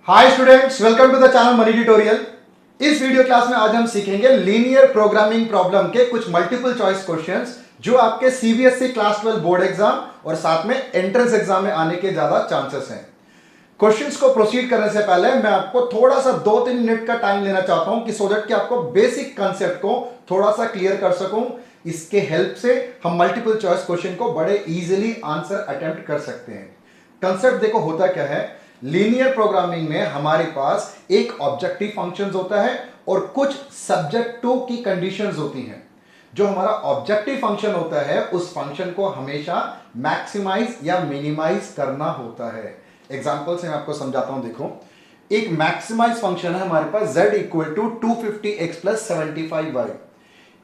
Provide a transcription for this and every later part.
Hi students, welcome to the channel money tutorial. इस video class में आज हम सीखेंगे लीनियर प्रोग्रामिंग प्रॉब्लम के कुछ मल्टीपल चॉइस क्वेश्चंस जो आपके सीबीएसई क्लास 12 बोर्ड एग्जाम और साथ में एंट्रेंस एग्जाम में आने के ज्यादा चांसेस हैं। क्वेश्चंस को प्रोसीड करने से पहले मैं आपको थोड़ा सा 2-3 मिनट का टाइम लेना चाहता हूं कि सो दैट कि आपको बेसिक कंसेप्ट को थोड़ा सा क्लियर कर सकूं। इसके हेल्प से हम मल्टीपल चॉइस क्वेश्चन को बड़े इजीली आंसर अटेम्प्ट कर सकते हैं। कंसेप्ट देखो होता क्या है, लीनियर प्रोग्रामिंग में हमारे पास एक ऑब्जेक्टिव फंक्शंस होता है और कुछ सब्जेक्ट टू की कंडीशंस होती हैं। जो हमारा ऑब्जेक्टिव फंक्शन होता है उस फंक्शन को हमेशा मैक्सिमाइज या मिनिमाइज करना होता है। एग्जांपल से मैं आपको समझाता हूं। देखो, एक मैक्सिमाइज फंक्शन है हमारे पास z equal to 250x plus 75y।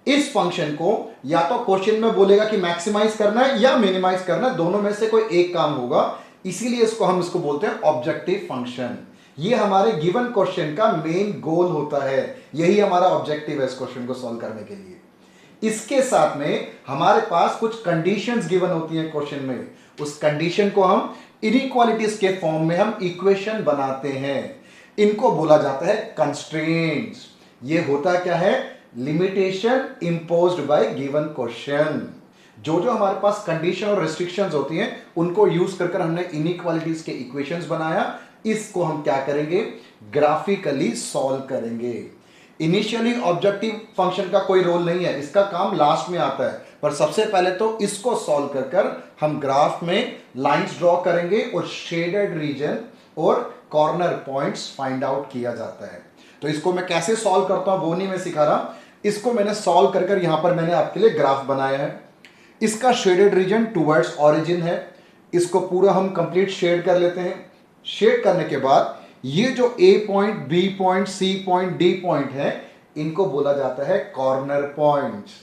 इस फंक्शन को या तो क्वेश्चन में बोलेगा कि मैक्सिमाइज करना है या मिनिमाइज करना है, दोनों में से कोई एक काम होगा, इसीलिए इसको बोलते हैं ऑब्जेक्टिव फंक्शन। ये हमारे गिवन क्वेश्चन का मेन गोल होता है, यही हमारा ऑब्जेक्टिव है इस क्वेश्चन को सॉल्व करने के लिए। इसके साथ में हमारे पास कुछ कंडीशंस गिवन होती हैं क्वेश्चन में, उस कंडीशन को हम इनइक्वालिटीज के फॉर्म में हम इक्वेशन बनाते हैं। इनको बोला जाता है कंस्ट्रेंट्स। ये होता क्या है, limitation imposed bye given question. जो जो हमारे पास कंडीशन और रिस्ट्रिक्शंस होती हैं उनको यूज कर हमने इनइक्वालिटीज के इक्वेशंस बनाया। इसको हम क्या करेंगे, ग्राफिकली सॉल्व करेंगे। इनिशियली ऑब्जेक्टिव फंक्शन का कोई रोल नहीं है, इसका काम लास्ट में आता है, पर सबसे पहले तो इसको सॉल्व कर हम ग्राफ में लाइंस ड्रॉ करेंगे और शेडेड रीजन और कॉर्नर पॉइंट्स फाइंड आउट किया जाता है। तो इसको मैं कैसे सॉल्व करता हूं वो नहीं मैं सिखा रहा, इसको मैंने सॉल्व कर यहां पर मैंने आपके लिए ग्राफ बनाया है। इसका शेडेड रीजन टुवर्ड्स ऑरिजिन है, इसको पूरा हम कंप्लीट शेड कर लेते हैं। शेड करने के बाद ये जो A point, B point, C point, D point है, इनको बोला जाता है कॉर्नर पॉइंट्स।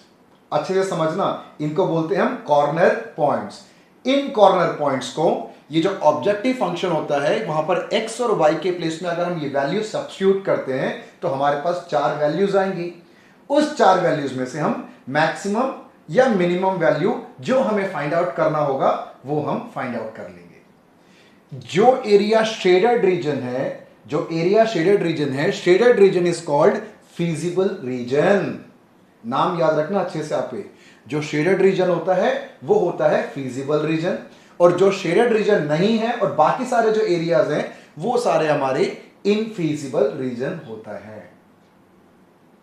अच्छे से समझना, इनको बोलते हैं हम कॉर्नर पॉइंट्स। इन कॉर्नर पॉइंट्स को ये जो ऑब्जेक्टिव फंक्शन होता है वहां पर x और y के प्लेस में अगर हम ये वैल्यू सब्स्टिट्यूट करते हैं तो हमारे पास 4 वैल्यूज आएंगी। उस 4 वैल्यूज में से हम मैक्सिमम या मिनिमम वैल्यू जो हमें फाइंड आउट करना होगा वो हम फाइंड आउट कर लेंगे। जो एरिया शेडेड रीजन है, shaded region is called feasible reason. नाम याद रखना अच्छे से आप, जो शेडेड रीजन होता है वो होता है फीजिबल रीजन, और जो शेडेड रीजन नहीं है और बाकी सारे जो एरियाज हैं वो सारे हमारे इनफीजिबल रीजन होता है।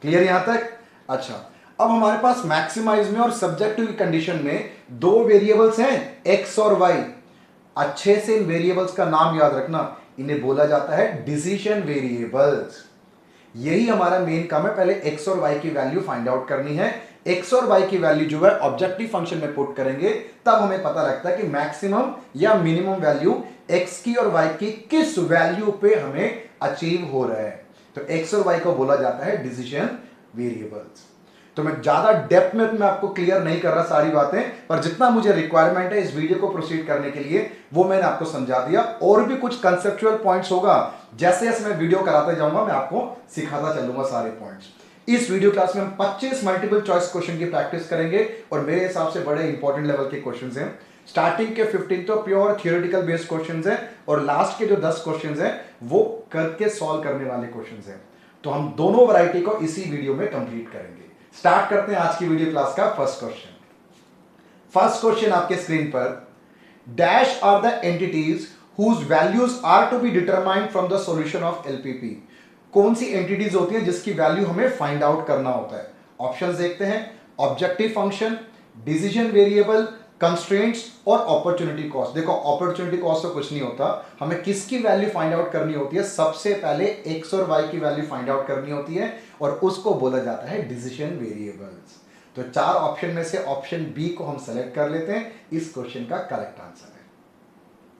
क्लियर यहां तक? अच्छा, अब हमारे पास मैक्सिमाइज में और सब्जेक्टिव कंडीशन में 2 वेरिएबल्स हैं, x और y। अच्छे से इन वेरिएबल्स का नाम याद रखना, इन्हें बोला जाता है डिसीजन वेरिएबल्स। यही हमारा मेन काम है, पहले x और y की वैल्यू फाइंड आउट करनी है। x और y की वैल्यू जो है ऑब्जेक्टिव फंक्शन में पुट करेंगे, तब हमें पता लगता है कि मैक्सिमम या मिनिमम वैल्यू x की और y की किस वैल्यू पे हमें अचीव हो रहा है। तो x और y को बोला जाता है डिसीजन वेरिएबल्स। तो मैं ज्यादा डेप्थ में मैं आपको क्लियर नहीं कर रहा सारी बातें, पर जितना मुझे रिक्वायरमेंट है इस वीडियो को प्रोसीड करने के लिए वो मैंने आपको समझा दिया। और भी कुछ कंसेप्चुअल पॉइंट्स होगा, जैसे जैसे मैं वीडियो कराते जाऊंगा मैं आपको सिखाता चलूंगा सारे पॉइंट्स। इस वीडियो क्लास में हम 25 मल्टीपल चॉइस क्वेश्चन की प्रैक्टिस करेंगे और मेरे हिसाब से बड़े इंपॉर्टेंट लेवल के क्वेश्चंस हैं। स्टार्टिंग के 15 तो प्योर थियोरेटिकल बेस्ड क्वेश्चंस हैं और लास्ट के जो 10 क्वेश्चंस हैं वो करके सॉल्व करने वाले क्वेश्चंस हैं। तो हम दोनों वैरायटी को इसी वीडियो में कंप्लीट करेंगे। स्टार्ट करते हैं आज की वीडियो क्लास का फर्स्ट क्वेश्चन। फर्स्ट क्वेश्चन आपके स्क्रीन पर, dash are the entities whose values are to be determined from the solution of LPP. कौन सी एंटिटीज होती है जिसकी वैल्यू हमें फाइंड आउट करना होता है। ऑप्शंस देखते हैं, objective function, decision variable, constraints और अपॉर्चुनिटी कॉस्ट। देखो, अपॉर्चुनिटी कॉस्ट तो कुछ नहीं होता, हमें किसकी वैल्यू फाइंड आउट करनी होती है, सबसे पहले x और y की वैल्यू फाइंड आउट करनी होती है और उसको बोला जाता है डिसीजन वेरिएबल्स। तो 4 ऑप्शन में से ऑप्शन बी को हम सेलेक्ट कर लेते हैं, इस क्वेश्चन का करेक्ट आंसर है।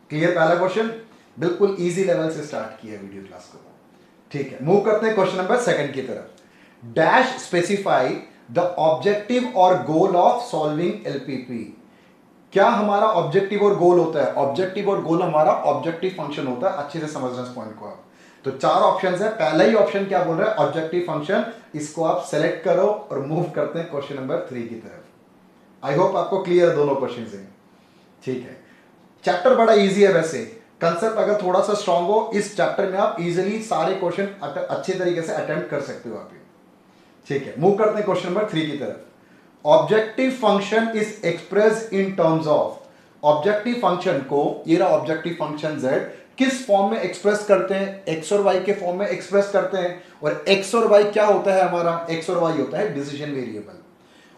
क्लियर? पहला क्वेश्चन बिल्कुल इजी लेवल से स्टार्ट किया वीडियो क्लास को। ठीक है, मूव करते हैं क्वेश्चन नंबर 2 की तरफ। डैश स्पेसिफाई द ऑब्जेक्टिव और गोल ऑफ सॉल्विंग एलपीपी। क्या हमारा ऑब्जेक्टिव और गोल होता है? ऑब्जेक्टिव और गोल हमारा ऑब्जेक्टिव फंक्शन होता है। अच्छे से समझना इस पॉइंट को आप। तो 4 ऑप्शंस है, पहला ही ऑप्शन क्या बोल रहा है, ऑब्जेक्टिव फंक्शन। इसको आप सेलेक्ट करो और मूव करते हैं क्वेश्चन नंबर 3 की तरफ। आई होप आपको क्लियर दोनों क्वेश्चन हैं। ठीक है, चैप्टर बड़ा इजी है वैसे, कंसेप्ट अगर थोड़ा सा स्ट्रांग हो, इस चैप्टर में आप इजीली सारे क्वेश्चन अच्छे तरीके से अटेम्प्ट कर सकते हो आप। ठीक है, मूव करते हैं क्वेश्चन नंबर 3 की तरफ। Objective function is express in terms of, objective function को, ये रहा ऑब्जेक्टिव फंक्शन z, किस फॉर्म में एक्सप्रेस करते हैं? x और y के फॉर्म में एक्सप्रेस करते हैं। और x और y क्या होता है हमारा? x और y होता है डिसीजन वेरिएबल।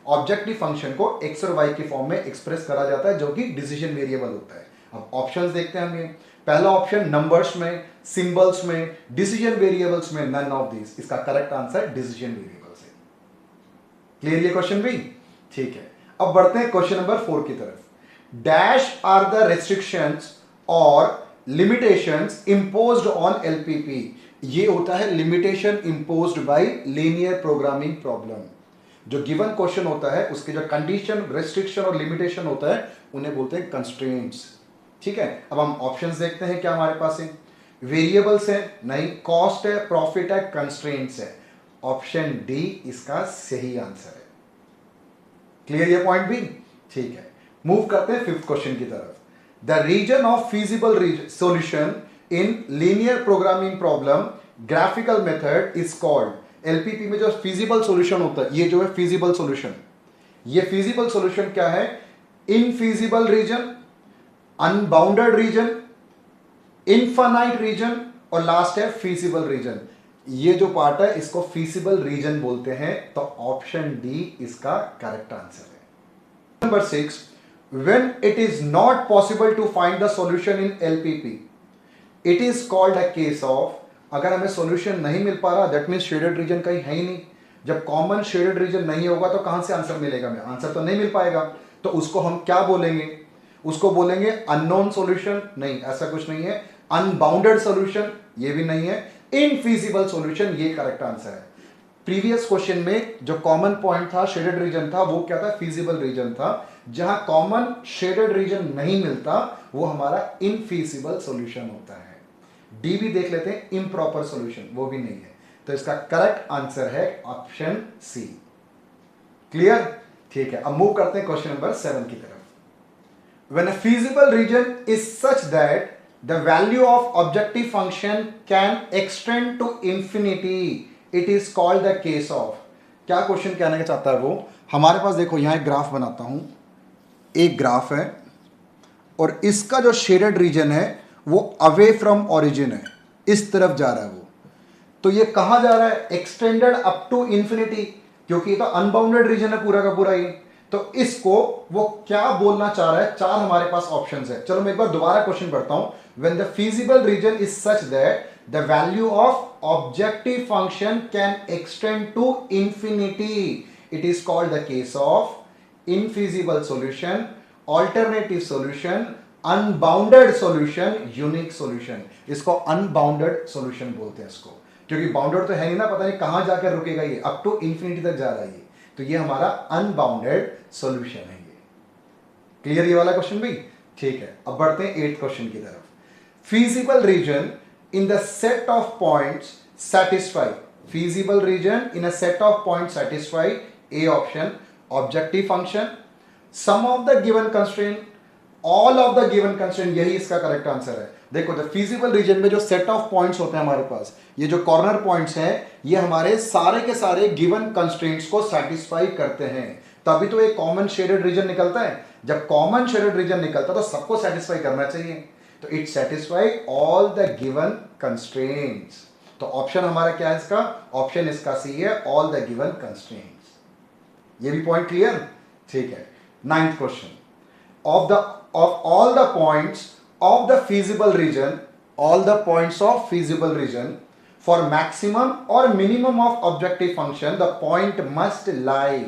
ऑब्जेक्टिव फंक्शन को x और y के फॉर्म में एक्सप्रेस करा जाता है, जो कि डिसीजन वेरिएबल होता है। अब ऑप्शंस देखते हैं हम ये। पहला ऑप्शन नंबर्स में, सिंबल्स में, डिसीजन वेरिएबल्स में, नन ऑफ दिस। इसका करेक्ट आंसर डिसीजन वेरिएबल्स है। क्लियर ये क्वेश्चन भी? ठीक है, अब बढ़ते हैं क्वेश्चन नंबर 4 की तरफ। डैश आर द रेस्ट्रिक्शंस और लिमिटेशंस इम्पोज्ड ऑन एलपीपी। ये होता है limitation imposed bye linear programming problem. जो गिवन क्वेश्चन होता है उसके जो कंडीशन, रेस्ट्रिक्शन और लिमिटेशन होता है उन्हें बोलते हैं कंस्ट्रेंट्स। ठीक है, अब हम ऑप्शंस देखते हैं क्या हमारे पास है। वेरिएबल्स है? नहीं। कॉस्ट है, प्रॉफिट है, कंस्ट्रेंट्स है। ऑप्शन डी इसका सही आंसर है। क्लियर ये पॉइंट भी? ठीक है, मूव करते हैं 5th क्वेश्चन की तरफ। The region of feasible solution in linear programming problem graphical method is called. LPP में जो फीजिबल सॉल्यूशन होता है, ये जो है फीजिबल सॉल्यूशन, ये फीजिबल सॉल्यूशन क्या है? Infeasible region, unbounded region, infinite region और लास्ट है फीजिबल रीजन। ये जो पार्ट है इसको फीजिबल रीजन बोलते हैं। तो ऑप्शन डी इसका करेक्ट आंसर है। Number 6, when it is not possible to find the solution in LPP, it is called a case of। अगर हमें सॉल्यूशन नहीं मिल पा रहा, दैट मींस शेडेड रीजन कहीं है ही नहीं। जब कॉमन शेडेड रीजन नहीं होगा तो कहां से आंसर मिलेगा? हमें आंसर तो नहीं मिल पाएगा। तो उसको हम क्या बोलेंगे? उसको बोलेंगे अननोन सॉल्यूशन? नहीं, ऐसा कुछ नहीं है। Unbounded solution? ये भी नहीं है। इनफीजिबल सॉल्यूशन, ये करेक्ट आंसर है। प्रीवियस क्वेश्चन में जो कॉमन पॉइंट था, शेडेड रीजन था, वो क्या था? फीजिबल रीजन था। जहां कॉमन शेडेड रीजन नहीं मिलता वो हमारा इनफीजिबल सॉल्यूशन होता है। डी भी देख लेते हैं, इम्प्रॉपर सॉल्यूशन, वो भी नहीं है। तो इसका करेक्ट आंसर है ऑप्शन सी। क्लियर? ठीक है, अब मूव करते हैं क्वेश्चन नंबर 7 की तरफ। When a feasible region is such that the value of objective function can extend to infinity, it is called the case of. क्या क्वेश्चन कहना चाहता है वो? हमारे पास देखो यहां एक ग्राफ बनाता हूं, एक ग्राफ है और इसका जो शेडेड रीजन है वो अवे फ्रॉम ओरिजिन है, इस तरफ जा रहा है वो। तो ये कहां जा रहा है? एक्सटेंडेड अप टू इंफिनिटी, क्योंकि ये तो अनबाउंडेड रीजन है पूरा का पूरा ये। तो इसको वो क्या बोलना चाह रहा है? 4 हमारे पास ऑप्शंस है। चलो मैं एक बार दोबारा क्वेश्चन पढ़ता हूं। When the feasible region is such that the value of objective function can extend to infinity, it is called the case of infeasible solution, alternative solution, unbounded solution, unique solution। इसको unbounded solution बोलते हैं इसको, क्योंकि bounded तो है नहीं ना, पता नहीं कहां जाकर रुकेगा ये, अप टू इंफिनिटी तक जा रहा है ये। तो ये हमारा अनबाउंडेड सॉल्यूशन है ये। क्लियर ये वाला क्वेश्चन भी? ठीक है, अब बढ़ते हैं 8th क्वेश्चन की तरफ। Feasible reason in the set of points satisfy, feasible region in a set of points satisfy A option, objective function, sum of the given constraint, all of the given constraint, यही इसका correct answer है। देखो the feasible region में जो set of points होते हैं हमारे पास, ये जो कॉर्नर पॉइंट्स हैं, ये हमारे सारे के सारे गिवन कंस्ट्रेंट्स को सेटिस्फाई करते हैं। तभी तो एक कॉमन शेडेड रीजन निकलता है। जब कॉमन शेडेड रीजन निकलता है तो सबको सेटिस्फाई करना चाहिए। तो it satisfy all the given constraints. तो ऑप्शन हमारा क्या है इसका? ऑप्शन इसका सी है, ऑल द गिवन कंस्ट्रेंट्स। ये भी पॉइंट क्लियर? ठीक है, 9th question. Of all the points of the feasible region, all the points of feasible region for maximum और minimum of objective function the point must lie.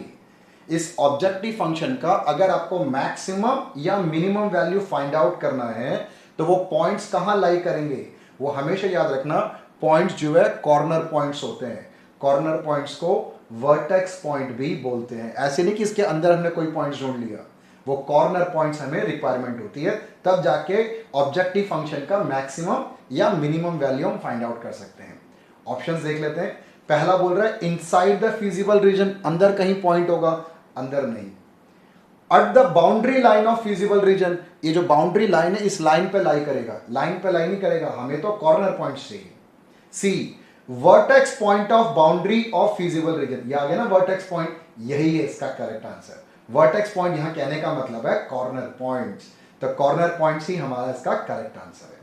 इस objective function का अगर आपको maximum या minimum value find out करना है तो वो पॉइंट्स कहां लाई करेंगे? वो हमेशा याद रखना, पॉइंट्स जो है कॉर्नर पॉइंट्स होते हैं। कॉर्नर पॉइंट्स को वर्टेक्स पॉइंट भी बोलते हैं। ऐसे नहीं कि इसके अंदर हमने कोई पॉइंट्स ढूंढ लिया, वो कॉर्नर पॉइंट्स हमें रिक्वायरमेंट होती है, तब जाके ऑब्जेक्टिव फंक्शन का मैक्सिमम या मिनिमम वैल्यू हम फाइंड आउट कर सकते हैं। ऑप्शंस देख लेते हैं। पहला बोल रहा है इनसाइड द फीजिबल रीजन, अंदर कहीं पॉइंट होगा, अंदर नहीं। At the boundary line of feasible region, ये जो बाउंड्री लाइन है इस लाइन पे लाई करेगा, लाइन पे लाई नहीं करेगा, हमें तो कॉर्नर पॉइंट चाहिए। C vertex point of boundary of feasible region, ये आ गया ना वर्टेक्स पॉइंट, यही है इसका करेक्ट आंसर। वर्टेक्स पॉइंट यहां कहने का मतलब है कॉर्नर पॉइंट्स, तो कॉर्नर पॉइंट्स ही हमारा इसका करेक्ट आंसर है।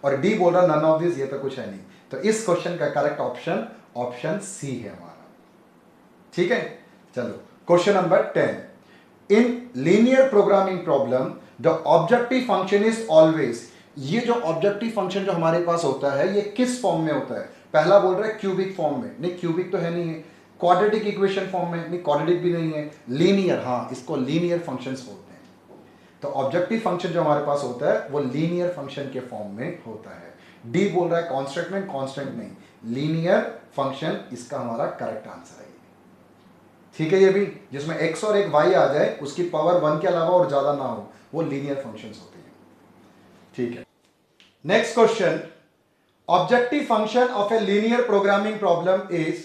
और डी बोल रहा नन ऑफ दिस, ये तो कुछ है नहीं, तो इस क्वेश्चन का करेक्ट ऑप्शन ऑप्शन सी है हमारा। ठीक है, चलो question number 10, in linear programming problem the objective function is always, ये जो ऑब्जेक्टिव फंक्शन जो हमारे पास होता है ये किस फॉर्म में होता है? पहला बोल रहा है क्यूबिक फॉर्म में, नहीं क्यूबिक तो है नहीं है, क्वाड्रेटिक इक्वेशन फॉर्म में, नहीं क्वाड्रेटिक भी नहीं है, लीनियर, हाँ इसको लीनियर फंक्शंस बोलते हैं। तो ऑब्जेक्टिव फंक्शन जो हमारे पास होता है वो लीनियर फंक्शन के फॉर्म में होता है। डी बोल रहा है कांस्टेंट में, कांस्टेंट नहीं, लीनियर फंक्शन इसका हमारा करेक्ट आंसर है। ठीक है, ये भी जिसमें x और एक y आ जाए उसकी पावर 1 के अलावा और ज्यादा ना हो, वो लीनियर फंक्शंस होते हैं। ठीक है, next question, objective function of a linear programming problem is,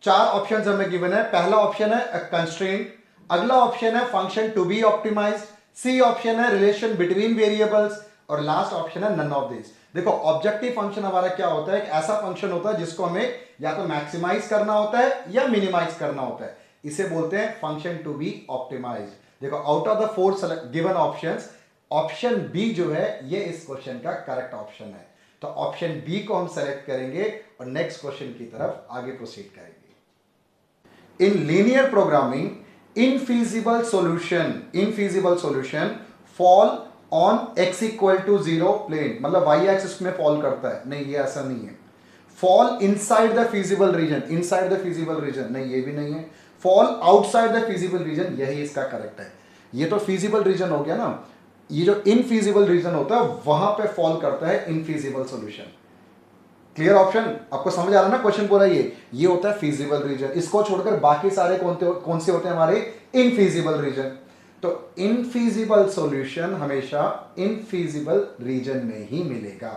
4 options हमें गिवन है। पहला ऑप्शन है अ कंस्ट्रेंट, अगला ऑप्शन है function to be optimised, C option है रिलेशन बिटवीन वेरिएबल्स, और लास्ट ऑप्शन है नन ऑफ दिस। देखो ऑब्जेक्टिव फंक्शन हमारा क्या होता है, एक ऐसा फंक्शन होता है जिसको हमें या तो मैक्सिमाइज करना होता है या मिनिमाइज करना होता है, इसे बोलते हैं फंक्शन टू बी ऑप्टिमाइज्ड। देखो out of the 4 given options, option B जो है ये इस क्वेश्चन का करेक्ट ऑप्शन है, तो ऑप्शन बी को हम सेलेक्ट करेंगे और नेक्स्ट क्वेश्चन की तरफ आगे प्रोसीड करेंगे। In linear programming infeasible solution fall on x equal to 0 plane, मतलब y एक्सिस में फॉल करता है, नहीं ये ऐसा नहीं है। Fall inside the feasible region, inside the feasible region, नहीं ये भी नहीं है। Fall outside the feasible region, यही इसका करेक्ट है। ये तो फिजिबल रीजन हो गया ना, ये जो इनफिजिबल रीजन होता है वहां पे फॉल करता है इनफिजिबल सॉल्यूशन। क्लियर ऑप्शन, आपको समझ आ रहा है ना क्वेश्चन पूरा? ये होता है फिजिबल रीजन, इसको छोड़कर बाकी सारे कौन से होते हैं हमारे? Infeasible region. तो इनफिजिबल सॉल्यूशन हमेशा इनफिजिबल रीजन में ही मिलेगा,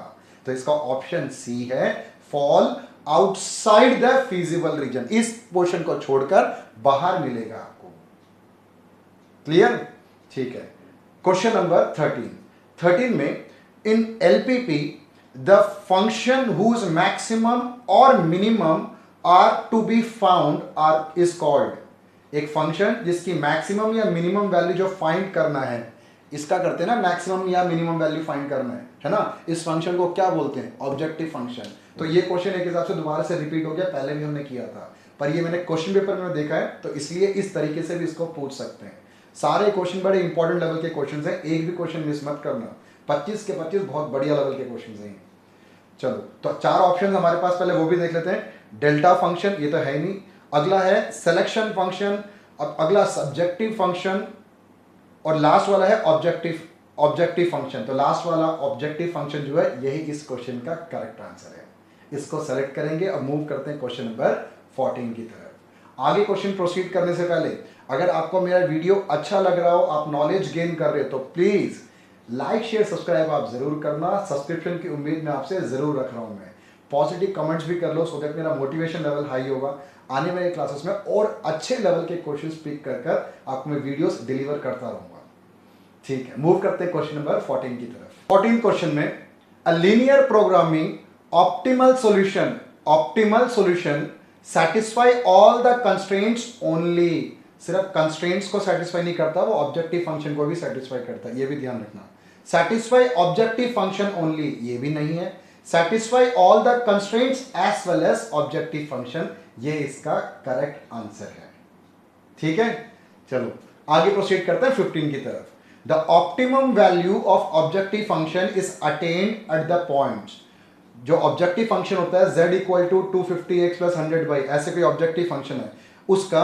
तो इसका ऑप्शन सी है, fall outside the feasible region, इस पोर्शन को छोड़कर बाहर मिलेगा आपको। क्लियर? ठीक है, क्वेश्चन नंबर 13 में in LPP the function whose maximum और minimum are to be found are is called, एक फंक्शन जिसकी मैक्सिमम या मिनिमम वैल्यू जो फाइंड करना है, इसका करते हैं ना मैक्सिमम या मिनिमम वैल्यू फाइंड करना है ना, इस फंक्शन को क्या बोलते हैं? Objective function. तो ये क्वेश्चन एक हिसाब से दोबारा से रिपीट हो गया, पहले भी हमने किया था, पर ये मैंने क्वेश्चन पेपर में देखा है तो इसलिए इस तरीके से भी इसको पूछ सकते हैं। सारे क्वेश्चन बड़े इंपॉर्टेंट लेवल के क्वेश्चन हैं, एक भी क्वेश्चन मिस मत करना, 25 के 25 बहुत बढ़िया लेवल के क्वेश्चन हैं। चलो तो 4 ऑप्शन हमारे पास, पहले वो भी देख लेते हैं। डेल्टा फंक्शन, ये तो है ही नहीं, अगला है सिलेक्शन फंक्शन, अब अगला सब्जेक्टिव फंक्शन, और लास्ट वाला है ऑब्जेक्टिव फंक्शन। तो लास्ट वाला ऑब्जेक्टिव फंक्शन जो है यही इस क्वेश्चन का करेक्ट आंसर है, इसको सेलेक्ट करेंगे। अब मूव करते हैं क्वेश्चन नंबर 14 की तरफ। आगे क्वेश्चन प्रोसीड करने से पहले अगर आपको मेरा वीडियो अच्छा लग रहा हो, आप नॉलेज गेन कर रहे हो, तो प्लीज लाइक शेयर सब्सक्राइब आप जरूर करना। सब्सक्रिप्शन की उम्मीद मैं आपसे जरूर रख रहा हूं। मैं पॉजिटिव कमेंट्स भी कर लो, सो दैट मेरा मोटिवेशन लेवल हाई होगा, आने वाले क्लासेस में और अच्छे लेवल के क्वेश्चंस पिक कर आपको मैं वीडियोस डिलीवर करता रहूंगा। ठीक है, मूव करते हैं क्वेश्चन नंबर 14 की तरफ। 14 क्वेश्चन में अ linear programming optimal solution satisfy all the constraints only, सिर्फ कंस्ट्रेंट्स को सेटिस्फाई नहीं करता, वो ऑब्जेक्टिव फंक्शन को भी सेटिस्फाई करता है, ये भी ध्यान रखना। सैटिस्फाई ऑब्जेक्टिव फंक्शन ओनली, ये भी नहीं है। Satisfy all the constraints as well as objective function, ये इसका करेक्ट आंसर है। ठीक है, चलो आगे प्रोसीड करते हैं 15 की तरफ। The optimum value of objective function is attend at the point, जो ऑब्जेक्टिव फंक्शन होता है z equal to 250x plus 100y, ऐसे कोई ऑब्जेक्टिव फंक्शन है, उसका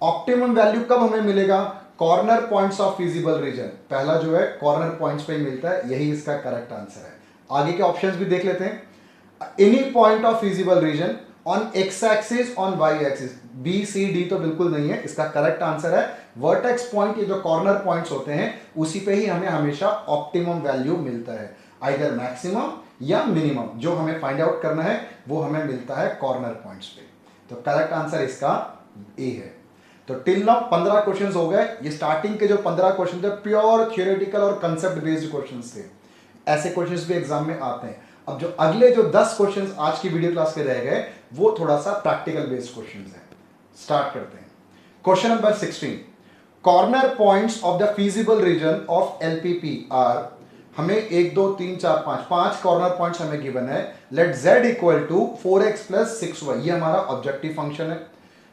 ऑप्टिमम वैल्यू कब हमें मिलेगा? Corner points of feasible reason, पहला जो है कॉर्नर पॉइंट्स पे मिलता है, यही इसका करेक्ट आंसर है। आगे के ऑप्शंस भी देख लेते हैं। Any point of feasible region on x axis on y axis, B C D तो बिल्कुल नहीं है, इसका करेक्ट आंसर है वर्टेक्स पॉइंट। ये जो कॉर्नर पॉइंट्स होते हैं उसी पे ही हमें हमेशा ऑप्टिमम वैल्यू मिलता है, आइदर मैक्सिमम या मिनिमम, जो हमें फाइंड आउट करना है वो हमें मिलता है कॉर्नर पॉइंट्स पे। तो करेक्ट आंसर इसका ए है। तो टिल नाउ 15 क्वेश्चंस हो गए। ये स्टार्टिंग के जो 15 क्वेश्चन थे प्योर थियोरेटिकल और कंसेप्ट बेस्ड क्वेश्चंस थे। ऐसे क्वेश्चंस भी एग्जाम में आते हैं। अब जो अगले जो 10 क्वेश्चंस आज की वीडियो क्लास के रह गए वो थोड़ा सा प्रैक्टिकल बेस्ड क्वेश्चंस हैं। स्टार्ट करते हैं। Question number 16, corner points of the feasible region of LPP are. हमें 1 2 3 4 5 कॉर्नर पॉइंट्स हमें गिवन है। Let z equal to 4x plus 6y, ये हमारा ऑब्जेक्टिव फंक्शन है।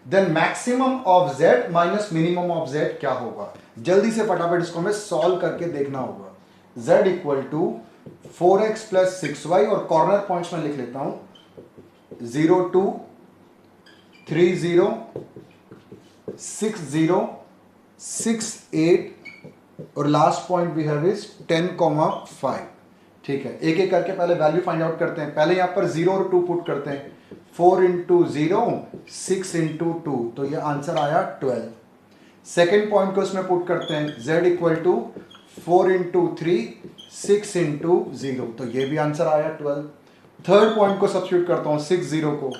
Then maximum of z minus minimum of z क्या होगा? जल्दी से फटाफट इसको हमें सॉल्व करके देखना होगा। z equal to 4x plus 6y और कॉर्नर पॉइंट्स में लिख लेता हूं 0 2 3 0 6 0 6 8 और last point we have is 10,5। ठीक है, एक एक करके पहले वैल्यू फाइंड आउट करते हैं। पहले यहां पर 0 और 2 पुट करते हैं। 4 इंटू 0 6 इंटू 2, तो ये आंसर आया 12। सेकेंड पॉइंट को इसमें पुट करते हैं z equal to 4 into 3 6 into 0, तो ये भी आंसर आया 12। थर्ड पॉइंट को सब्स्टिट्यूट करता हूं 6 0 को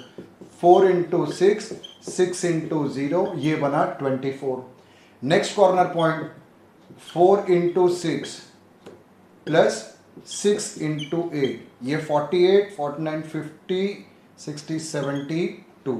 4 इंटू 6 6 इंटू 0, ये बना 24। Next corner point 4 into 6 plus 6 into 8, ये 48 49 50 60 72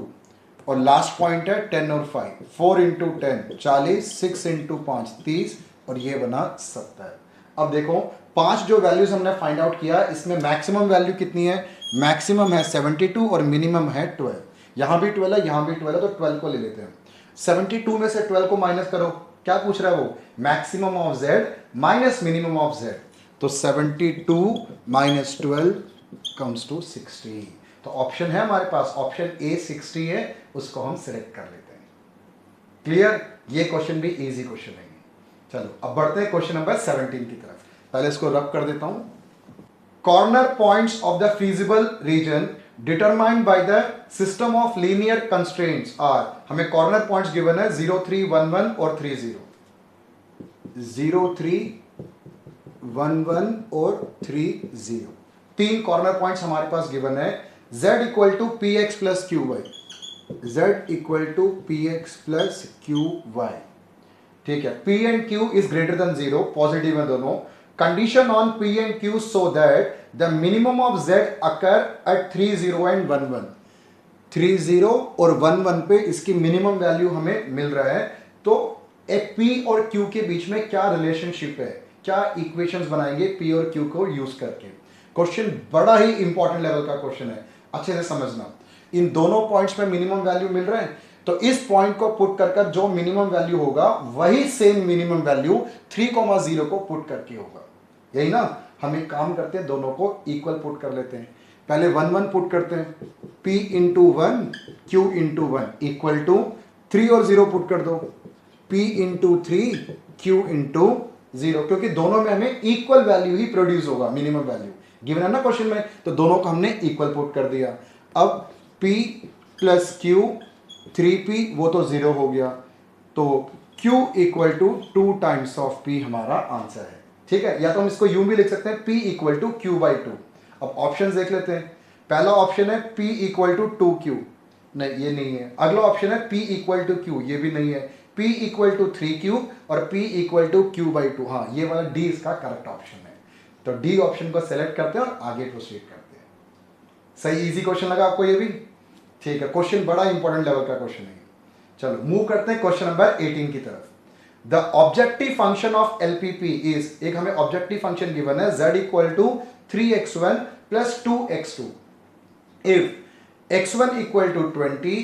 और लास्ट पॉइंट है 10 और 5। 4 इंटू 10 40, 6 इंटू 5 30 और ये बना 70। अब देखो 5 जो वैल्यूज हमने फाइंड आउट किया, इसमें मैक्सिमम वैल्यू कितनी है? मैक्सिमम है 72 और मिनिमम है 12। यहां भी 12 है, यहां भी 12 है, तो 12 को ले लेते हैं। 72 में से 12 को माइनस करो, क्या पूछ रहा है वो? Maximum of z minus minimum of z, तो 72 माइनस 12 कम्स टू 60। तो ऑप्शन है हमारे पास, ऑप्शन ए 60 है, उसको हम सिलेक्ट कर लेते हैं। क्लियर? ये क्वेश्चन भी इजी क्वेश्चन है। चलो अब बढ़ते हैं क्वेश्चन नंबर 17 की तरफ। पहले इसको रब कर देता हूं। Corner points of the feasible region determined by the system of linear constraints are. हमें कॉर्नर पॉइंट्स गिवन है 0 3 1 1 और 3 0। 0 3 1 1 और 3 0, तीन कॉर्नर पॉइंट्स हमारे पास गिवन है। z equal to p x plus q y, z equal to p x plus q y. ठीक है, p and q is greater than 0, positive है दोनों। Condition on p and q so that the minimum of z occur at 3 0 and 1 1। 3 0 और 1 1 पे इसकी minimum value हमें मिल रहा है। तो एक p और q के बीच में क्या रिलेशनशिप है, क्या इक्वेशंस बनाएंगे p और q को यूज करके। क्वेश्चन बड़ा ही इंपॉर्टेंट लेवल का क्वेश्चन है, अच्छे से समझना। इन दोनों पॉइंट्स में मिनिमम वैल्यू मिल रहे हैं, तो इस पॉइंट को पुट कर जो मिनिमम वैल्यू होगा वही सेम मिनिमम वैल्यू 3,0 को पुट करके होगा। यही ना, हम एक काम करते हैं, दोनों को इक्वल पुट कर लेते हैं। पहले 1 1 पुट करते हैं, p into 1 q into 1 equal to 3 और 0 पुट कर दो, p इंटू 3 q इंटू 0, क्योंकि दोनों में हमें इक्वल वैल्यू ही प्रोड्यूस होगा। मिनिमम वैल्यू गिवन है ना क्वेश्चन में, तो दोनों को हमने इक्वल पुट कर दिया। अब p प्लस q 3p वो तो 0 हो गया, तो q equal to 2 times of p हमारा आंसर है। ठीक है, या तो हम इसको यूं भी लिख सकते हैं p equal to q by 2। अब ऑप्शन देख लेते हैं। पहला ऑप्शन है p इक्वल टू 2q, नहीं ये नहीं है। अगला ऑप्शन है p इक्वल टू q, ये भी नहीं है। p इक्वल टू 3q और p equal to q by 2, हाँ ये वाला d इसका करेक्ट ऑप्शन है। तो डी ऑप्शन को सेलेक्ट करते हैं और आगे प्रोसीड करते हैं। सही, इजी क्वेश्चन लगा आपको ये भी? ठीक है, क्वेश्चन बड़ा इंपॉर्टेंट लेवल का क्वेश्चन है। चलो मूव करते हैं क्वेश्चन नंबर 18 की तरफ। The objective function of LPP is, एक हमें ऑब्जेक्टिव फंक्शन गिवन है z equal to 3x1 plus 2x2 if x1 equal to 20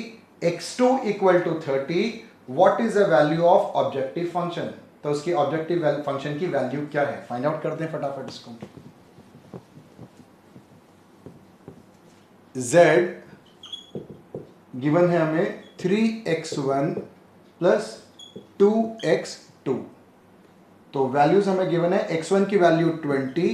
x2 equal to 30 what is the value of objective function. तो उसकी objective function की value क्या है, find out करते हैं फटाफट इसको। z गिवन है हमें 3x1 प्लस 2x2, तो वैल्यूज हमें गिवन है x1 की वैल्यू 20,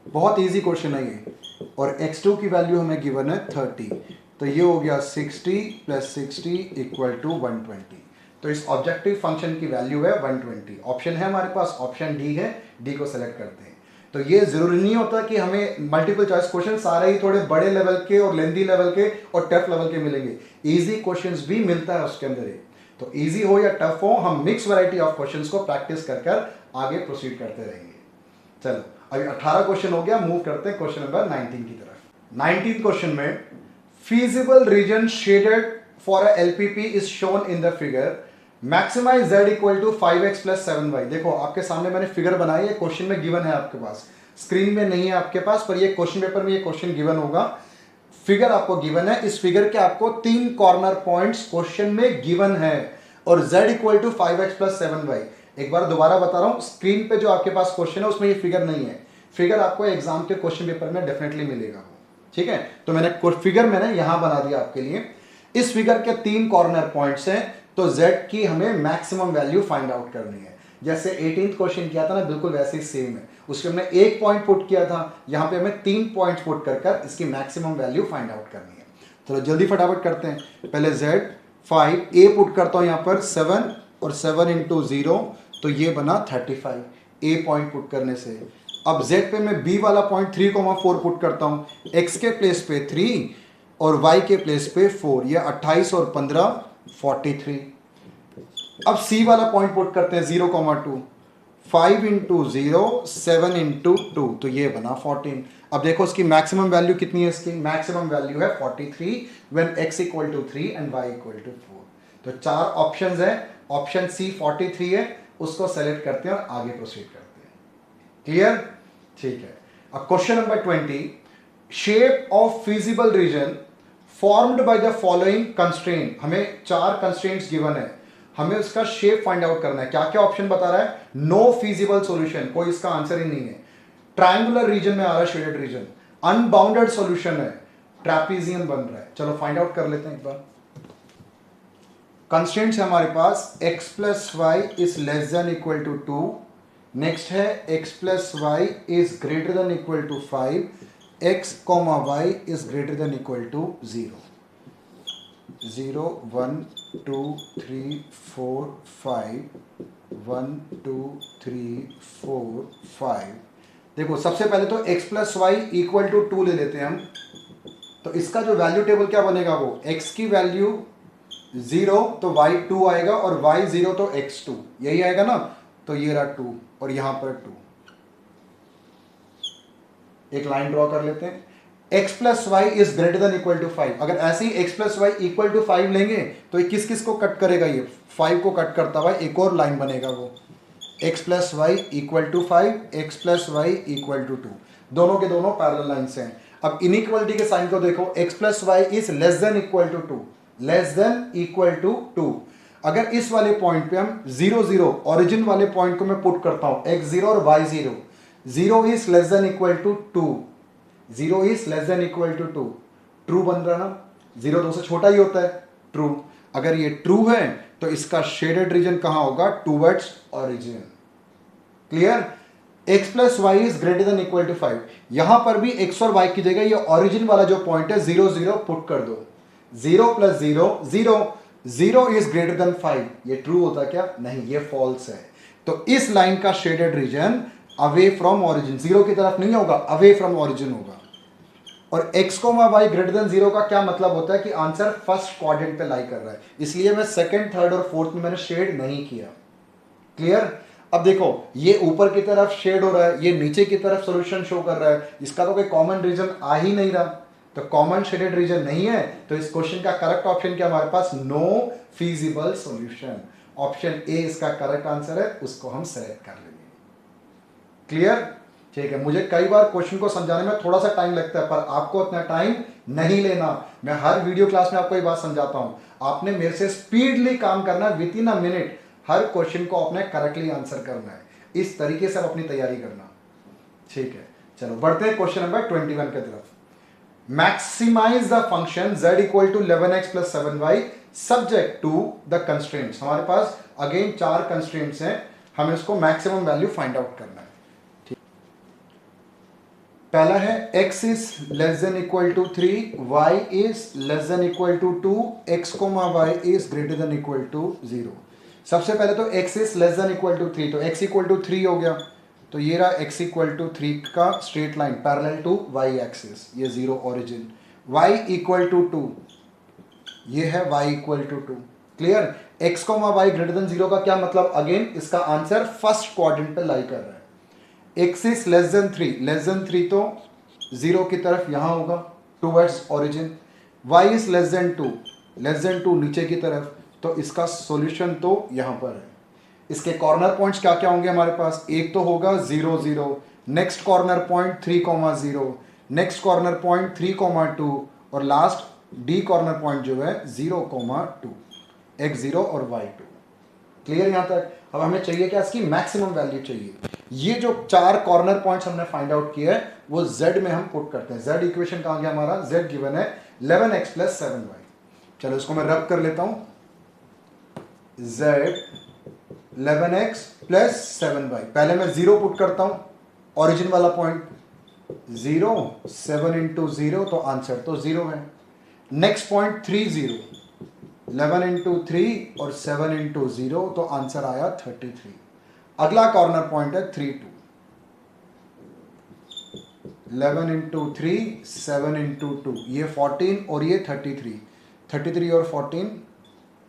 बहुत इजी क्वेश्चन है ये, और x2 की वैल्यू हमें गिवन है 30, तो ये हो गया 60 प्लस 60 इक्वल टू 120। तो इस ऑब्जेक्टिव फंक्शन की वैल्यू है 120। ऑप्शन है हमारे पास, ऑप्शन डी है, डी को सेलेक्ट करते हैं। तो ये जरूरी नहीं होता कि हमें मल्टीपल चॉइस क्वेश्चन सारे ही थोड़े बड़े लेवल के और लेंथी लेवल के और टफ लेवल के मिलेंगे। इजी क्वेश्चंस भी मिलता है उसके अंदर। तो इजी हो या टफ हो, हम मिक्स वैरायटी ऑफ क्वेश्चंस को प्रैक्टिस कर कर आगे प्रोसीड करते रहेंगे। चलो अभी 18 क्वेश्चन हो गया, मूव करते हैं क्वेश्चन नंबर 19 की तरफ। 19th क्वेश्चन में feasible region shaded for a LPP is shown in the figure, maximize z equal to 5x plus 7y। देखो आपके सामने मैंने फिगर बनाई है, क्वेश्चन में गिवन है आपके पास, स्क्रीन में नहीं है आपके पास, पर ये क्वेश्चन पेपर में ये क्वेश्चन गिवन होगा, फिगर आपको गिवन है। इस फिगर के आपको 3 कॉर्नर पॉइंट्स क्वेश्चन में गिवन है और z equal to 5x plus 7y। एक बार दोबारा बता रहा हूं, स्क्रीन पे जो आपके पास क्वेश्चन है उसमें ये फिगर नहीं है, फिगर आपको एग्जाम के क्वेश्चन पेपर में डेफिनेटली मिलेगा, ठीक है। तो मैंने फिगर यहां बना दिया आपके लिए। इस फिगर के 3 कॉर्नर पॉइंट्स हैं, तो z की हमें मैक्सिमम वैल्यू फाइंड आउट करनी है। जैसे 18th क्वेश्चन किया था ना, बिल्कुल वैसे ही सेम है, उसके हमने 1 पॉइंट पुट किया था, यहां पे हमें 3 पॉइंट्स पुट कर इसकी मैक्सिमम वैल्यू फाइंड आउट करनी है। चलो जल्दी फटाफट करते हैं। पहले z 5 a पुट करता हूं यहां पर 7 और 7 इंटू 0, तो ये बना 35 a पॉइंट पुट करने से। अब z पे मैं b वाला पॉइंट 3,4 पुट करता हूं, x के प्लेस पे 3 और y के प्लेस पे 4, ये 28 और 15 43। अब c वाला पॉइंट पुट करते हैं 0,2, 5 इंटू 0 7 इंटू 2, तो ये बना 14। अब देखो इसकी मैक्सिमम वैल्यू कितनी है, इसकी मैक्सिमम वैल्यू है 43 when x equal to 3 and y equal to 4। तो 4 ऑप्शंस है, ऑप्शन सी 43 है, उसको सेलेक्ट करते हैं और आगे प्रोसीड करते हैं। क्लियर, ठीक है। अब question number 20, shape of feasible reason formed by the following constraint. हमें 4 कंस्ट्रेंट्स गिवन है, हमें उसका शेप फाइंड आउट करना है। क्या क्या ऑप्शन बता रहा है, नो फिजिबल सॉल्यूशन, कोई इसका आंसर ही नहीं है। ट्रायंगुलर रीजन में आ रहा है शेडेड रीजन, अनबाउंडेड सॉल्यूशन है, ट्रैपीजियम बन रहा है। चलो फाइंड आउट कर लेते हैं एक बार। कंस्ट्रेंट्स है हमारे पास, x plus y is less than equal to 2, next है x plus y is greater than equal to 5, x comma y is greater than equal to 0। 0 1 2 3 4 5, 1 2 3 4 5। देखो सबसे पहले तो x plus y equal to 2 ले लेते हैं हम, तो इसका जो वैल्यू टेबल क्या बनेगा, वो x की वैल्यू 0 तो y 2 आएगा और y 0 तो x 2, यही आएगा ना। तो ये रहा 2 और यहां पर 2, एक लाइन ड्रॉ कर लेते हैं। x plus y is greater than equal to 5, अगर ऐसे ही x plus y equal to 5 लेंगे तो ये किस किस को कट करेगा, ये 5 को कट करता हुआ एक और लाइन बनेगा, वो x plus y equal to 5, x plus y equal to 2, दोनों के दोनों पैरेलल लाइन्स हैं। अब इनइक्वालिटी के साइन को देखो, x plus y is less than equal to 2, less than equal to 2। अगर इस वाले पॉइंट पे हम 0 0 ओरिजिन वाले पॉइंट को मैं पुट करता हूं, x0 और y0, 0 is less than equal to 2, 0 is less than equal to 2, true बन रहा ना, 0 2 से छोटा ही होता है, ट्रू। अगर ये ट्रू है तो इसका शेडेड रीजन कहां होगा, towards origin. Clear, x plus y is greater than equal to 5, यहां पर भी x और y की जगह ये ओरिजिन वाला जो पॉइंट है 0 0 पुट कर दो, 0 प्लस 0 0, 0 इज ग्रेटर देन 5, ये ट्रू होता क्या, नहीं ये फॉल्स है। तो इस लाइन का shaded region away from origin, 0 की तरफ नहीं होगा, अवे फ्रॉम ओरिजिन होगा। और x को y ग्रेटर देन 0 का क्या मतलब होता है कि आंसर फर्स्ट क्वाड्रेंट पे लाई कर रहा है, इसलिए मैं सेकंड थर्ड और फोर्थ में मैंने शेड नहीं किया। क्लियर, अब देखो ये ऊपर की तरफ शेड हो रहा है, ये नीचे की तरफ सॉल्यूशन शो कर रहा है, इसका तो कोई कॉमन रीजन आ ही नहीं रहा, तो कॉमन शेडेड रीजन नहीं है। तो इस क्वेश्चन का करेक्ट ऑप्शन क्या हमारे पास, no feasible solution, option A इसका करेक्ट आंसर है, उसको हम सेलेक्ट कर लेंगे। क्लियर, ठीक है। मुझे कई बार क्वेश्चन को समझाने में थोड़ा सा टाइम लगता है, पर आपको उतना टाइम नहीं लेना। मैं हर वीडियो क्लास में आपको ये बात समझाता हूं, आपने मेरे से स्पीडली काम करना, with in a minute her question को आपने करेक्टली आंसर करना है, इस तरीके से आप अपनी तैयारी करना, ठीक है। चलो बढ़ते हैं क्वेश्चन नंबर 21 की तरफ। Maximize the function z equal to 11x plus 7y subject to the constraints. हमारे पास अगेन 4 कंस्ट्रेंट्स हैं, हमें उसको मैक्सिमम वैल्यू फाइंड आउट करना है। पहला है x is less than equal to 3, y is less than equal to 2, x comma y is greater than equal to 0। सबसे पहले तो x is less than equal to 3, तो x इक्वल टू 3 हो गया, तो ये रहा x इक्वल टू 3 का straight line parallel to y axis, ये 0 ओरिजिन। y इक्वल टू 2, ये है y equal to 2, clear? x, y greater than 0 का क्या मतलब? अगेन इसका आंसर फर्स्ट क्वाड्रेंट पे लाई कर रहा है। x is less then 3, less than 3 तो 0 की तरफ यहां होगा towards origin. y is less then 2, less then 2 नीचे की तरफ, तो इसका सॉल्यूशन तो यहां पर है। इसके कॉर्नर पॉइंट्स क्या क्या होंगे हमारे पास? एक तो होगा 0 0, next corner point 3,0, next corner point 3,2 और लास्ट डी कॉर्नर पॉइंट जो है 0,2, x0 और y2। क्लियर यहां तक? अब हमें चाहिए क्या? इसकी मैक्सिमम वैल्यू चाहिए। ये जो 4 कॉर्नर पॉइंट्स हमने फाइंड आउट किया है वो z में हम पुट करते हैं। z इक्वेशन कहां गया हमारा? z गिवन है 11x + 7y। चलो इसको मैं रब कर लेता हूं। z 11x + 7y, पहले मैं 0 पुट करता हूं, ओरिजिन वाला पॉइंट 0, 7 × 0 तो आंसर तो 0 है। नेक्स्ट पॉइंट 3 0, 11 × 3 और 7 × 0 तो आंसर आया 33। अगला कॉर्नर पॉइंट है 3 2, 11 × 3, 7 × 2, ये 14 और ये 33, 33 और 14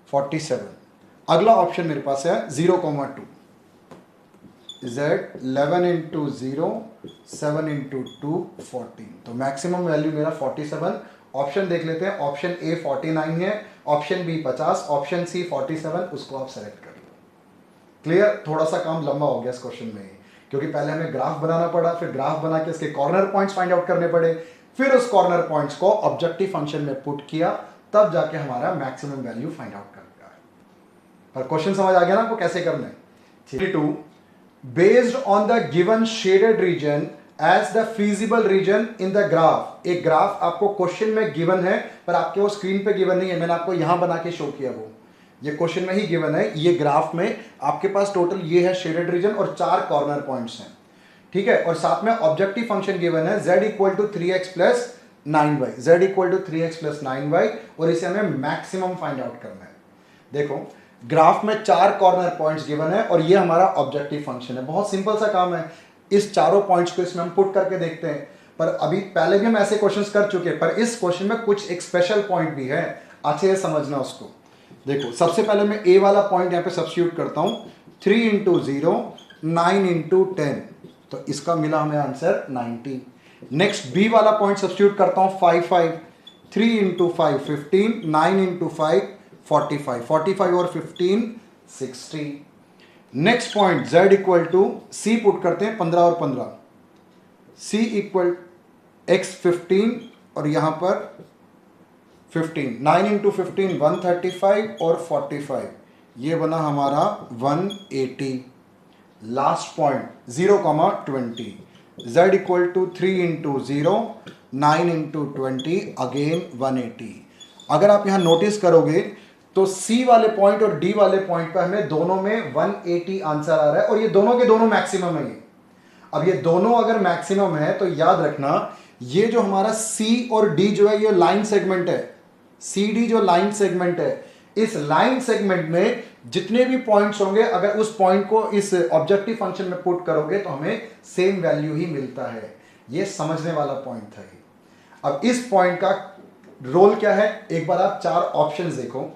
47। अगला ऑप्शन मेरे पास है 0,2, z 11 × 0, 7 × 2 14, तो मैक्सिमम वैल्यू मेरा 47। ऑप्शन देख लेते हैं। ऑप्शन ए 49 है, ऑप्शन बी 50, ऑप्शन सी 47, उसको आप सेलेक्ट कर लो। क्लियर? थोड़ा सा काम लंबा हो गया इस क्वेश्चन में, क्योंकि पहले हमें ग्राफ बनाना पड़ा, फिर ग्राफ बना के इसके कॉर्नर पॉइंट्स फाइंड आउट करने पड़े, फिर उस कॉर्नर पॉइंट्स को ऑब्जेक्टिव फंक्शन में पुट किया, तब जाके हमारा मैक्सिमम वैल्यू फाइंड आउट कर गया। पर क्वेश्चन समझ आ गया ना आपको कैसे करना है? 32, based on the given shaded region as the feasible region in the graph. एक ग्राफ आपको क्वेश्चन में गिवन है, पर आपके वो स्क्रीन पे गिवन नहीं है, मैंने आपको यहां बना के शो किया, वो ये क्वेश्चन में ही गिवन है। ये ग्राफ में आपके पास टोटल ये है शेडेड रीजन और 4 कॉर्नर पॉइंट्स हैं, ठीक है, और साथ में ऑब्जेक्टिव फंक्शन गिवन है z = 3x + 9y, z = 3x + 9y, और इसे हमें मैक्सिमम फाइंड आउट करना है। देखो ग्राफ में 4 कॉर्नर पॉइंट्स गिवन है और ये हमारा ऑब्जेक्टिव फंक्शन है। बहुत सिंपल सा काम है, इस चारों पॉइंट्स को इसमें हम पुट करके देखते हैं। पर अभी पहले भी हम ऐसे क्वेश्चंस कर चुके हैं, पर इस क्वेश्चन में कुछ एक स्पेशल पॉइंट भी है, अच्छे से समझना उसको। देखो सबसे पहले मैं ए वाला पॉइंट यहाँ पे सब्स्टिट्यूट करता हूँ, 3 × 0, 9 × 10, तो इसका मिला हमें आंसर 90। नेक्स्ट बी वाला पॉइंट सब्स्टिट्यूट करता हूँ 5 5, 3 × 5 15, 9 × 5 45, 45 और 15 60। Next point z = c put करते हैं 15 और 15, c = x 15 और यहां पर 15, 9 × 15 135 और 45, ये बना हमारा 180। Last point 0,20, z = 3 × 0, 9 × 20 again 180। अगर आप यहां नोटिस करोगे तो C वाले पॉइंट और D वाले पॉइंट पर हमें दोनों में 180 आंसर आ रहा है, और ये दोनों के दोनों मैक्सिमम है। ये अब ये दोनों अगर मैक्सिमम है तो याद रखना ये जो हमारा C और D जो है ये लाइन सेगमेंट है। CD जो लाइन सेगमेंट है, इस लाइन सेगमेंट में जितने भी पॉइंट्स होंगे, अगर उस पॉइंट को इस ऑब्जेक्टिव फंक्शन में पुट करोगे तो हमें सेम वैल्यू ही मिलता है। ये समझने वाला पॉइंट था ये। अब इस पॉइंट का रोल क्या है, एक बार आप 4 ऑप्शंस देखो।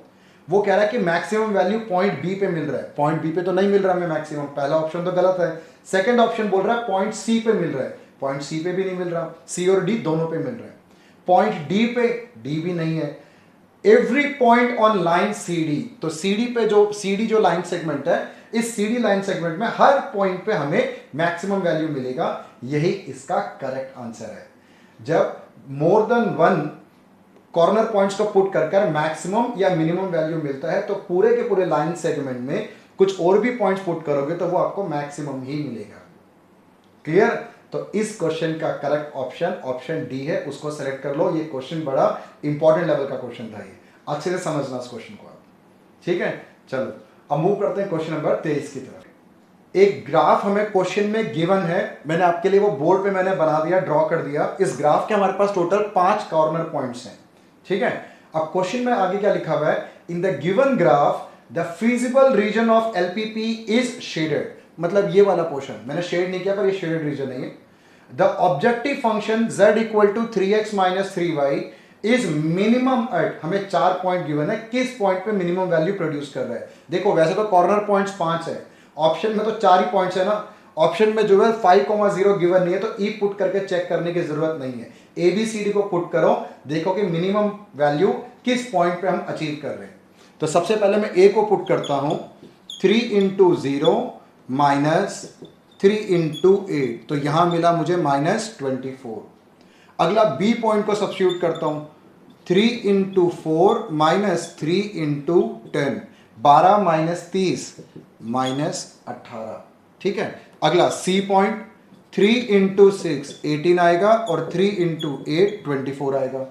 वो कह रहा है कि मैक्सिमम वैल्यू पॉइंट बी पे मिल रहा है, पॉइंट बी पे तो नहीं मिल रहा हमें मैक्सिमम, पहला ऑप्शन तो गलत है। सेकंड ऑप्शन बोल रहा है पॉइंट सी पे मिल रहा है, पॉइंट सी पे भी नहीं मिल रहा, सी और डी दोनों पे मिल रहा है। पॉइंट डी पे डी भी नहीं है। Every point on line C D, तो सी डी पे जो सी डी जो लाइन सेगमेंट है, इस सी डी लाइन सेगमेंट में हर पॉइंट पे हमें मैक्सिमम वैल्यू मिलेगा। यही इसका करेक्ट आंसर है। जब मोर देन 1 कॉर्नर पॉइंट्स को पुट कर मैक्सिमम या मिनिमम वैल्यू मिलता है, तो पूरे के पूरे लाइन सेगमेंट में कुछ और भी पॉइंट्स पुट करोगे तो वो आपको मैक्सिमम ही मिलेगा। क्लियर? तो इस क्वेश्चन का करेक्ट ऑप्शन ऑप्शन डी है, उसको सेलेक्ट कर लो। ये क्वेश्चन बड़ा इंपॉर्टेंट लेवल का क्वेश्चन था, ये अच्छे से समझना इस क्वेश्चन को आप। ठीक है, चलो अब मूव करते हैं क्वेश्चन नंबर 23 की तरफ। एक ग्राफ हमें क्वेश्चन में गिवन है, मैंने आपके लिए वो बोर्ड पे मैंने बना दिया, ड्रॉ कर दिया। इस ग्राफ के हमारे पास टोटल 5 कॉर्नर पॉइंट्स हैं। ठीक है, अब क्वेश्चन में आगे क्या लिखा हुआ है, in the given graph the feasible region of LPP is shaded. मतलब ये वाला पोर्शन मैंने शेड नहीं किया, पर ये शेडेड रीजन है। The objective function z = 3x - 3y is minimum at, हमें 4 पॉइंट गिवन है, किस पॉइंट पे मिनिमम वैल्यू प्रोड्यूस कर रहा है। देखो वैसे तो कॉर्नर पॉइंट्स 5 है, ऑप्शन में तो 4 ही पॉइंट्स है ना, ऑप्शन में जो है 5,0 गिवन नहीं है, तो ई पुट करके चेक करने की जरूरत नहीं है, एबीसीडी को पुट करो, देखो कि मिनिमम वैल्यू किस पॉइंट पे हम अचीव कर रहे हैं। तो सबसे पहले मैं ए को पुट करता हूं, 3 इंटू 0 माइनस 3 इंटू 8, तो यहां मिला मुझे -24। अगला बी पॉइंट को सब्स्टिट्यूट करता हूं, 3 इंटू 4 माइनस 3 इंटू 10, 12 माइनस 30 -18, ठीक है। अगला सी पॉइंट, 3 इंटू 6 18 आएगा और 3 इंटू 8 24 आएगा,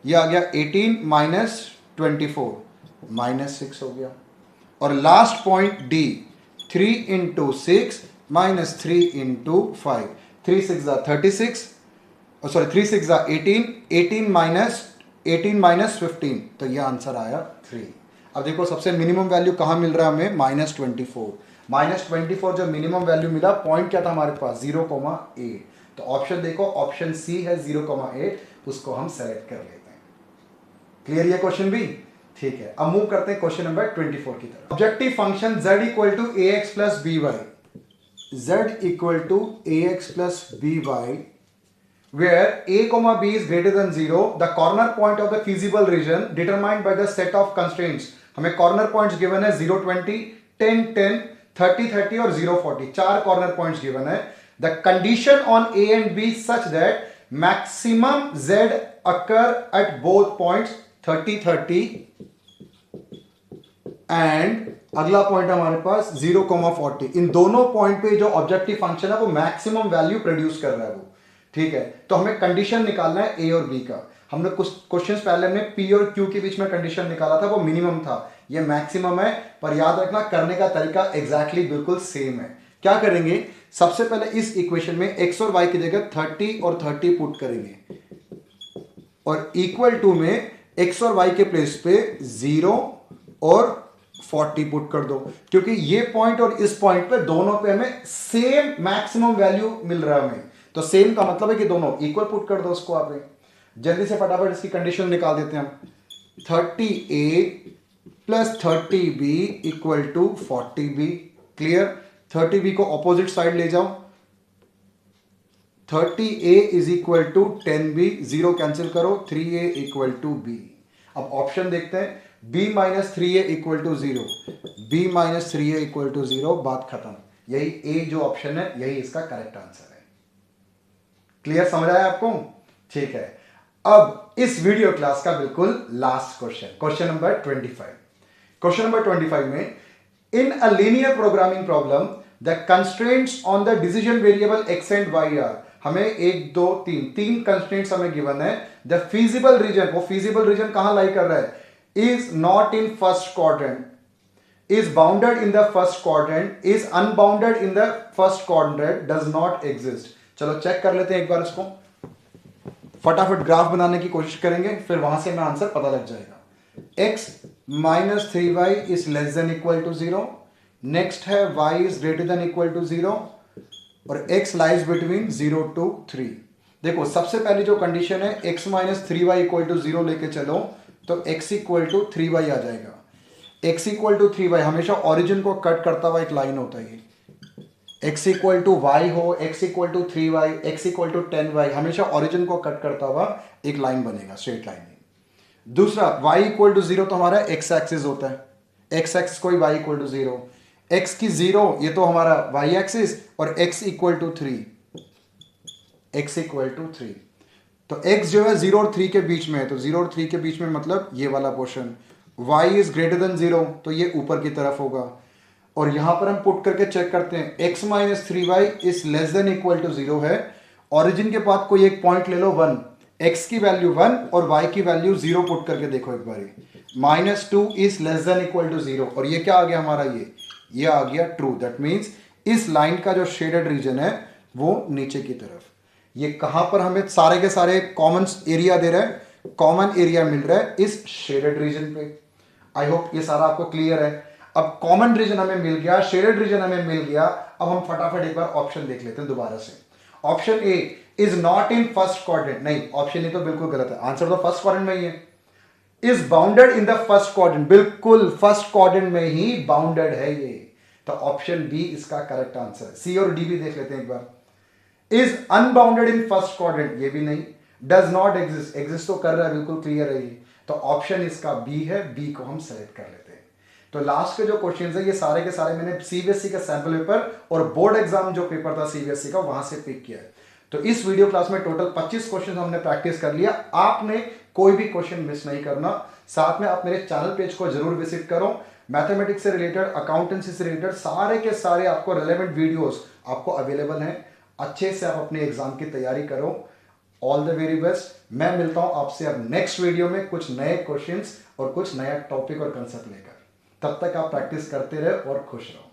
यह आ गया 18 माइनस 24 -6 हो गया। और last point D, 3 into 6 minus 3 into 5, 3 6 36, sorry 3 6 18, 18 minus 15, तो यह आंसर आया 3। अब देखो सबसे मिनिमम वैल्यू कहां मिल रहा है हमें, -24, -24 जो मिनिमम वैल्यू मिला, पॉइंट क्या था हमारे पास 0,8, तो ऑप्शन देखो ऑप्शन सी है 0,8, उसको हम सेलेक्ट कर लेते हैं। क्लियर ये क्वेश्चन भी, ठीक है। अब मूव करते हैं क्वेश्चन नंबर 24 की तरफ। Objective function z equal to a x plus b y, z equal to a x plus b y, where a comma b is greater than 0, the corner point of the feasible region determined by the set of constraints, हमें corner points given है 0 20 10 10 30 30 और 0 40, 4 corner points given है। The condition on a and b such that maximum z occur at both points 30 30 and अगला point हमारे पास 0,40, इन दोनों point पे जो ऑब्जेक्टिव फंक्शन है वो मैक्सिमम वैल्यू प्रोड्यूस कर रहा है वो, ठीक है। तो हमें कंडीशन निकालना है ए और बी का। हमने कुछ क्वेश्चंस पहले हमने पी और क्यू के बीच में कंडीशन निकाला था, वो मिनिमम था, ये मैक्सिमम है, पर याद रखना करने का तरीका एग्जैक्टली बिल्कुल सेम है। क्या करेंगे, सबसे पहले इस इक्वेशन में एक्स और वाई की जगह 30 और 30 पुट करेंगे, और इक्वल टू में एक्स और वाई के प्लेस पे 0 और 40 पुट कर दो, क्योंकि ये पॉइंट और इस पॉइंट पे दोनों पे हमें सेम मैक्सिमम वैल्यू मिल रहा है हमें, तो सेम का मतलब है कि दोनों इक्वल पुट कर दो उसको। आप जल्दी से फटाफट इसकी कंडीशन निकाल देते हैं हम, 30a plus 30b equal to 40b, clear. 30b को ऑपोजिट साइड ले जाओ, 30a is equal to 10b, 0 cancel करो, 3a इक्वल टू b। अब ऑप्शन देखते हैं, b minus 3a equal to 0, b minus 3a equal to 0, बात खत्म। यही a जो ऑप्शन है यही इसका करेक्ट आंसर है। क्लियर, समझ आया आपको, ठीक है। अब इस वीडियो क्लास का बिल्कुल last question, question number 25। Question number 25 में, in a linear programming problem the constraints on the decision variable x and y are, हमें 1 2 3 कंस्ट्रेंट्स हमें गिवन है। द फीजिबल रीजन, वो फीजिबल रीजन कहां लाई कर रहा है, is not in first quadrant, is bounded in the first quadrant, is unbounded in the first quadrant, does not exist। चलो check कर लेते हैं एक बार इसको, फटाफट ग्राफ बनाने की कोशिश करेंगे, फिर वहां से हमें आंसर पता लग जाएगा। x minus 3y is less than equal to 0, next है y is greater than equal to 0, और x लाइज बिटवीन 0 to 3। देखो सबसे पहली जो कंडीशन है, x minus 3y equal to 0 लेके चलो, तो x इक्वल टू 3y आ जाएगा। x इक्वल टू 3y हमेशा ओरिजिन को कट करता हुआ एक लाइन होता है, x इक्वल टू वाई हो, x equal to 3y, x equal to 10y, हमेशा ओरिजिन को कट करता हुआ एक लाइन बनेगा, स्ट्रेट लाइन। दूसरा y इक्वल टू 0 तो हमारा x एक्सिस होता है, x एक्सिस कोई y इक्वल टू 0, x की 0 ये तो हमारा y एक्सिस, और x equal to 3, x equal to 3, तो x जो है 0 और 3 के बीच में है, तो 0 और 3 के बीच में मतलब ये वाला portion. y is greater than 0, तो ये ऊपर की तरफ होगा, और यहां पर हम पुट करके चेक करते हैं, x minus 3y is less than equal to 0 है, ओरिजिन के बाद कोई एक पॉइंट ले लो 1, x की वैल्यू 1 और y की वैल्यू 0 पुट करके देखो एक बारी, -2 is less than equal to 0, और ये क्या आ गया हमारा, ये आ गया ट्रू। दैट मीन्स इस लाइन का जो शेडेड रीजन है वो नीचे की तरफ। ये कहां पर हमें सारे के सारे कॉमन एरिया दे रहा है, कॉमन एरिया मिल रहा है इस शेडेड रीजन पे। आई होप ये सारा आपको क्लियर है। अब कॉमन रीजन हमें मिल गया, शेडेड रीजन हमें मिल गया, अब हम फटाफट एक बार ऑप्शन देख लेते हैं दोबारा से। Option A, is not in first quadrant, नहीं ऑप्शन ए तो बिल्कुल गलत है, आंसर तो फर्स्ट क्वाड्रेंट में ही है। Is bounded in the first quadrant, बिल्कुल फर्स्ट क्वाड्रेंट में ही बाउंडेड है ये, तो ऑप्शन बी इसका करेक्ट आंसर है। सी और डी भी देख लेते हैं एक बार। Is unbounded in first quadrant, ये भी नहीं। डज नॉट एग्जिस्ट, एग्जिस्ट तो कर रहा है, बिल्कुल क्लियर है ये, तो ऑप्शन इसका बी है, बी को हम सेलेक्ट कर लेते हैं। तो लास्ट के जो क्वेश्चंस है ये सारे के सारे मैंने सीबीएसई का सैंपल पेपर और बोर्ड एग्जाम जो पेपर था सीबीएसई का वहां से पिक किया है। तो इस वीडियो क्लास में टोटल 25 क्वेश्चन हमने प्रैक्टिस कर लिया। आपने कोई भी क्वेश्चन मिस नहीं करना। साथ में आप मेरे चैनल पेज को जरूर विजिट करो। मैथमेटिक्स से रिलेटेड, अकाउंटेंसी से रिलेटेड सारे के सारे आपको रिलेवेंट वीडियोस आपको अवेलेबल हैं। अच्छे से आप अपने एग्जाम की तैयारी करो। All the very best. मैं मिलता हूं आपसे अब नेक्स्ट वीडियो में कुछ नए क्वेश्चंस और कुछ नया टॉपिक और कंसेप्ट लेकर। तब तक आप प्रैक्टिस करते रहे और खुश रहो।